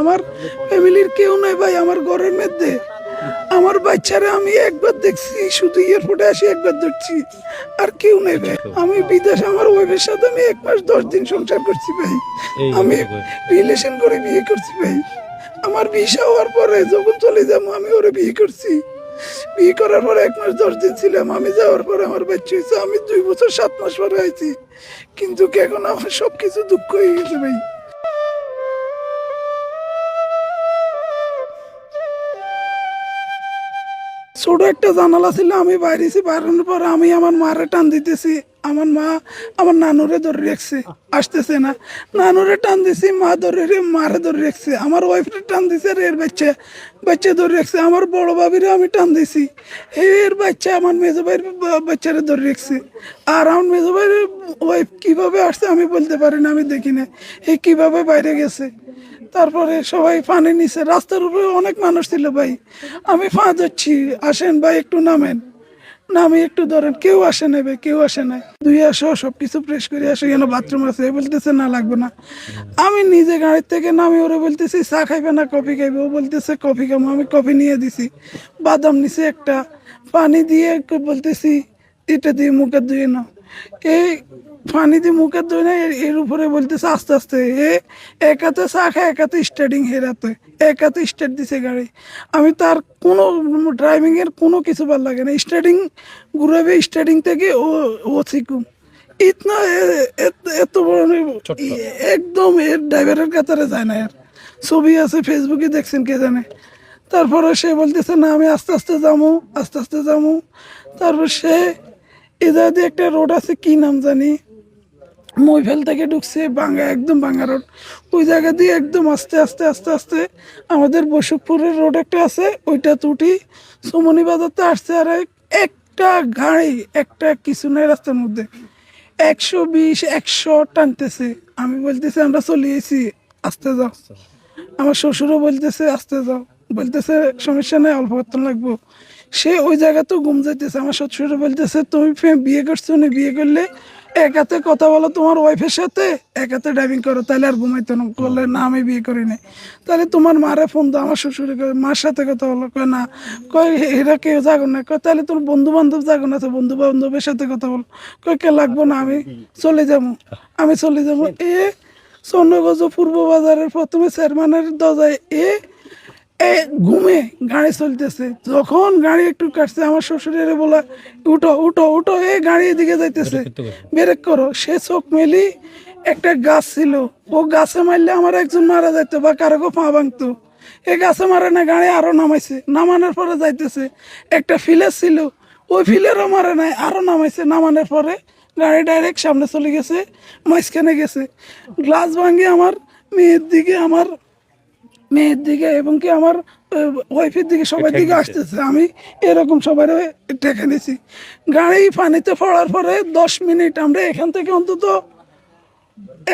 আমার ফ্যামিলির কেউ নাই ভাই আমার ঘরের মধ্যে। আমার বাচ্চারা আমি একবার দেখছি, শুধু এয়ারপোর্টে আসি একবার দেখছি, আর কেউ নেই ভাই। আমি বিদেশ আমার ওয়াইফের সাথে আমি 1 মাস 10 দিন সংসার করছি ভাই। আমি রিলেশন করে বিয়ে করছি ভাই। আমার ভিসা হওয়ার পরে যখন চলে যাবো আমি ওরে বিয়ে করছি। বিয়ে করার পরে 1 মাস 10 দিন ছিলাম। আমি যাওয়ার পরে আমার বাচ্চা হয়েছে। আমি 2 বছর 7 মাস পরে আইছি, কিন্তু এখন আমার সবকিছু দুঃখ হয়ে গেছে ভাই। ছোট একটা জানালা ছিল, আমি বাইরেছি, বাইরানোর পর আমি আমার মারে টান দিতেছি, আমার মা আমার নানুরে ধরে রাখছে, আসতেছে না। নানুরে টান দিছি, মা ধরে মারে ধরে রাখছে। আমার ওয়াইফরে টান দিছে, এর বাচ্চা ধরে রাখছে। আমার বড় ভাবিরে আমি টান দিছি, এর বাচ্চা আমার মেজো ভাইয়ের বাচ্চারে ধরে রাখছে। আর আমার মেজো ভাইয়ের ওয়াইফ কিভাবে আসছে আমি বলতে পারি না, আমি দেখি না এই কিভাবে বাইরে গেছে। তারপরে সবাই পানি নিছে, রাস্তার উপরে অনেক মানুষ ছিল ভাই। আমি ফাঁদ হচ্ছি, আসেন ভাই একটু নামেন, নামি একটু ধরেন। কেউ আসে নাই ভাই, কেউ আসে নাই। ধুয়ে আসো, সবকিছু ফ্রেশ করে আসো, এখানে বাথরুম আছে। বলতেছে না লাগবে না। আমি নিজে গাড়ির থেকে নামি ওরে বলতেছি চা খাইবে না কফি খাইবে, ও বলতেছে কফি খাবো। আমি কফি নিয়ে দিছি, বাদাম নিছে একটা, পানি দিয়ে বলতেছি এটা দিয়ে মুখে ধুয়ে নাও। এই পানি দিয়ে মুখে ধুয়ে না, এর উপরে বলতেছে আস্তে আস্তে। এক হাতে চা খায়, এক হাতে স্টার্টিং, হেরাতে এক হাতে স্টার্ট দিছে গাড়ি। আমি তার কোনো ড্রাইভিং এর কোনো কিছু ভালো লাগে না। স্টার্টিং ঘুরাবে, স্টার্টিং থেকে ও শিখুন ইতনা এত বড় একদম এর ড্রাইভারের কাতারে যায় না। এর ছবি আছে ফেসবুকে, দেখছেন কে জানে। তারপরে সে বলতেছে না আমি আস্তে আস্তে যাবো, আস্তে আস্তে যাবো। তারপর সে এদের দিয়ে একটা রোড আছে, কি নাম জানি, মইফেল থেকে ঢুকছে বাঙ্গা, একদম বাঙ্গা রোড। ওই জায়গা দিয়ে একদম আস্তে আস্তে আস্তে আস্তে আমাদের বৈশাখপুরের রোড একটা আছে, ওইটা তুটি সুমনি বাজারতে আসছে। আর একটা গাড়ি, একটা কিছু নাই রাস্তার মধ্যে, 120 100 টানতেছে। আমি বলতেছি আমরা চলে এসেছি, আস্তে যাও। আমার শ্বশুরও বলতেছে আস্তে যাও, বলতেছে সমস্যা নেই, অল্প করতে লাগবো। সে ওই জায়গাতেও ঘুম যাইতেছে। আমার শ্বশুর বলতেছে তুমি বিয়ে করছো না, বিয়ে করলে এক হাতে কথা বলো তোমার ওয়াইফের সাথে, এক হাতে ড্রাইভিং করো, তাহলে আর ঘুমাইতো না। বললে না আমি বিয়ে করি নাই। তাহলে তোমার মারে ফোন দাও। আমার শ্বশুরে মার সাথে কথা বলো, কয় না, কয় এরা কেউ যাগো না। কয় তাহলে তোর বন্ধু বান্ধব যাগো না, বন্ধু বান্ধবের সাথে কথা বলো। কয় কে লাগবো না, আমি চলে যাবো, আমি চলে যাবো। চন্দ্রগঞ্জ পূর্ব বাজারের প্রথমে চেয়ারম্যানের দরজায় ঘুমে গাড়ি চলতেছে। যখন গাড়ি একটু কাটছে, আমার শ্বশুরের বলা উঠো উঠো উঠো, গাড়ি এদিকে যাইতেছে, ব্রেক করো। সে চোখ মেলি, একটা গাছ ছিল, ও গাছে মারলে আমার একজন মারা যাইতো বা কারো পা ভাঙতো। এই গাছে মারে না, গাড়ি আরো নামাইছে, নামানোর পরে যাইতেছে। একটা ফিলার ছিল, ওই ফিলেরও মারে নাই, আরো নামাইছে। নামানোর পরে গাড়ি ডাইরেক্ট সামনে চলে গেছে, মাঝখানে গেছে। গ্লাস ভাঙে আমার মেয়ের দিকে এবং কি আমার ওয়াইফের দিকে, সবার দিকে আসতেছে। আমি এরকম সবাই ঠেকে নিয়েছি। গাড়ি পানিতে পড়ার পরে 10 মিনিট আমরা এখান থেকে অন্তত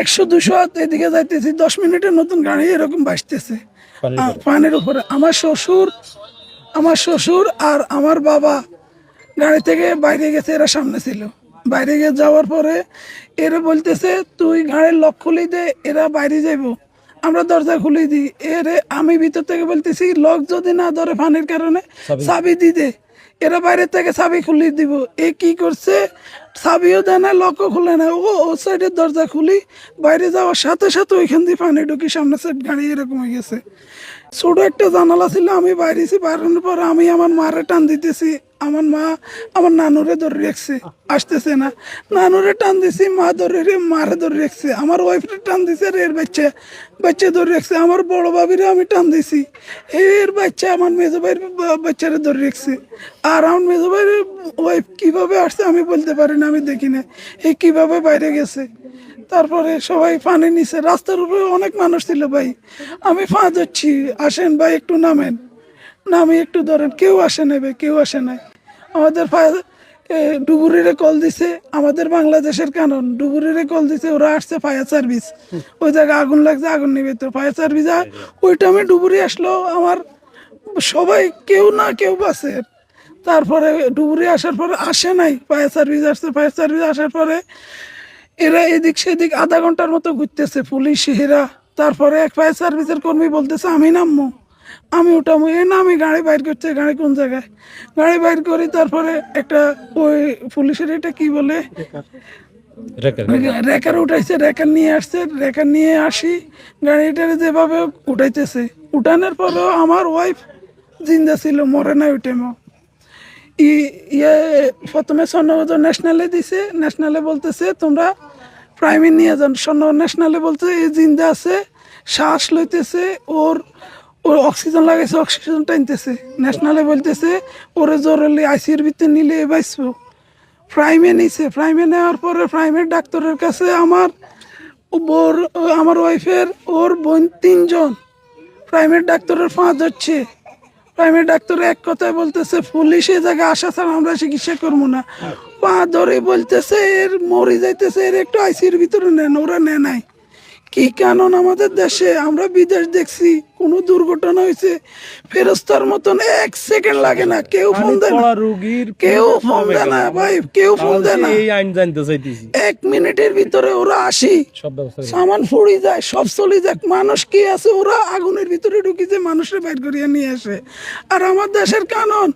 100-200 এদিকে যাইতেছি। 10 মিনিটের নতুন গাড়ি এরকম ভাসতেছে পানির উপরে। আমার শ্বশুর আর আমার বাবা গাড়ি থেকে বাইরে গেছে, এরা সামনে ছিল। বাইরে গিয়ে যাওয়ার পরে এরা বলতেছে তুই গাড়ির লক খুলে দে, এরা বাইরে যাইবো। আমরা দরজা খুলে দিই। আমি ভিতর থেকে বলতেছি লক যদি না ধরে পানির কারণে চাবি দি দে। এরা বাইরে থেকে চাবি খুলে দিব। এ কি করছে, চাবিও দেয় না, লকও খুলে না। ও সাইডের দরজা খুলি, বাইরে যাওয়ার সাথে সাথে ওইখান দিয়ে পানি ঢুকি, সামনে সাইড গাড়ি এরকম হয়ে গেছে। ছোট একটা জানালা ছিল, আমি বাইরেছি, বাইরানোর পর আমি আমার মারে টান দিতেছি, আমার মা আমার নানুরে ধরে রাখছে, আসতেছে না। নানুরে টান দিছি, মারে ধরে রাখছে। আমার ওয়াইফরে টান দিছে, এর বাচ্চা ধরে রাখছে। আমার বড় ভাবিরে আমি টান দিছি, এর বাচ্চা আমার মেজো ভাইয়ের বাচ্চারে ধরে রাখছে। আর আমার মেজো ভাইয়ের ওয়াইফ কিভাবে আসছে আমি বলতে পারি না, আমি দেখি না এই কিভাবে বাইরে গেছে। তারপরে সবাই পানি নিছে, রাস্তার উপরে অনেক মানুষ ছিল ভাই। আমি ফাঁদ হচ্ছি, আসেন ভাই একটু নামেন, নামি একটু ধরেন। কেউ আসে নাই ভাই, কেউ আসে নাই। আমাদের ডুবুরিরে কল দিছে, আমাদের বাংলাদেশের কারণ ডুবুরিরে কল দিছে, ওরা আসছে ফায়ার সার্ভিস। ওই জায়গায় আগুন লাগছে, আগুন নিবে তো ফায়ার সার্ভিস। ওই টাইমে ডুবুরি আসলো, আমার সবাই কেউ না কেউ বাসে। তারপরে ডুবুরি আসার পরে আসে নাই, ফায়ার সার্ভিস আসছে। ফায়ার সার্ভিস আসার পরে এরা এদিক সেদিক আধা ঘন্টার মতো ঘুরতেছে, পুলিশ এরা তারপরে এক ফায়ার সার্ভিসের কর্মী বলতেছে আমি নামবো, আমি উঠামো, এ না আমি গাড়ি বাইর করছে, গাড়ি কোন জায়গায়, গাড়ি বাইর করি। তারপরে একটা ওই পুলিশের এটা কি বলে রেকার উঠাইছে, রেকার নিয়ে আসছে, রেকার নিয়ে আসি গাড়িটারে যেভাবে উঠাইতেছে, উঠানোর পরেও আমার ওয়াইফ জিন্দা ছিল, মরে নাই ওই টাইমও। ইয়ে প্রথমে স্বর্ণগর ন্যাশনালে দিছে, ন্যাশনালে বলতেছে তোমরা প্রাইমে নিয়ে যান, স্বর্ণগর ন্যাশনালে বলছে এই জিন্দা আছে, শ্বাস লইতেছে, ওর ওর অক্সিজেন লাগাইছে, অক্সিজেন টানতেছে। ন্যাশনালে বলতেছে ওরে জরুরি আইসিউর ভিতরে নিলে এ বাঁচবো। প্রাইমে নিছে, প্রাইমে নেওয়ার পরে প্রাইমের ডাক্তারের কাছে আমার ওয়াইফের ওর বোন 3 জন, প্রাইমের ডাক্তারের 5 হচ্ছে। প্রাইমের ডাক্তার এক কথায় বলতেছে পুলিশ এই জায়গায় আসা ছাড়া আমরা চিকিৎসা করবো না। পা ধরে বলতেছে এর মরে যাইতেছে, এর একটু আইসির ভিতরে নেন, ওরা নেয় নাই। কি কারণ আমাদের দেশে আমরা বিদেশ দেখছি কোন দুর্ঘটনা হয়েছে ফেরস্তার মতন 1 সেকেন্ড লাগে না, কেউ ফোন দেয় না, কেউ ফোন দেয় না ভাই, কেউ ফোন দেয় না। 1 মিনিটের ভিতরে ওরা আসি, সামান ফুড়ি যায়, সব চলে যাক, মানুষ কি আছে ওরা আগুনের ভিতরে ঢুকিছে, মানুষের বাইর করিয়া নিয়ে আসে। আর আমার দেশের কানুন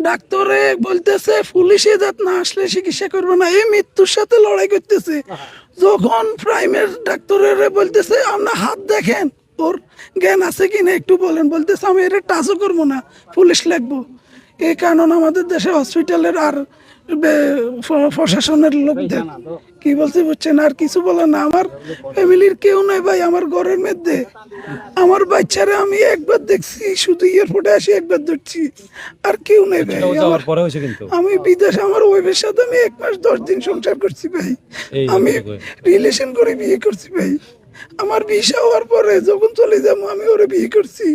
ডাক্তারে বলতেছে পুলিশে যাত না আসলে চিকিৎসা করবে না, এই মৃত্যুর সাথে লড়াই করতেছে। যখন প্রাইমের ডাক্তারের বলতেছে আপনার হাত দেখেন ওর জ্ঞান আছে কিনা একটু বলেন, বলতেছে আমি এটা টাচও করবো না, পুলিশ লাগবো। এই কারণ আমাদের দেশে হসপিটালের আর প্রশাসনের লোকদের কি বলছে বুঝছেন, আর কিছু বলে না। আমার ফ্যামিলির কেউ নাই ভাই, আমার ঘরের মধ্যে আমার বাচ্চারা আমি একবার দেখছি, শুধু এয়ারপোর্টে আসি একবার ধরছি, আর কেউ নেই ভাই। আমি বিদেশে আমার ওয়াইফের সাথে আমি 1 মাস 10 দিন সংসার করছি ভাই, আমি রিলেশন করে বিয়ে করছি ভাই। আমার ভিসা হওয়ার পরে যখন চলে যাবো আমি ওরে বিয়ে করছি,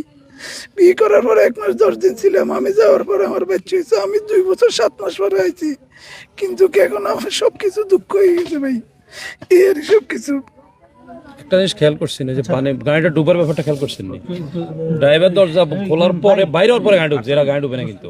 বিয়ে করার পরে 1 মাস 10 দিন ছিলাম, আমি যাওয়ার পরে আমার বাচ্চা হয়েছে, আমি 2 বছর 7 মাস পরে আইছি। কিন্তু এখন আমার সবকিছু দুঃখ হয়ে গেছে ভাই, এর সবকিছু। একটা জিনিস খেয়াল করছেন যে মানে গাড়িটা ডুবার ব্যাপারটা খেয়াল করছেন, ড্রাইভার দরজা খোলার পরে বাইরে হওয়ার পরে গাড়ি ঢুকছে, এরা গাড়ি ডুবে না কিন্তু।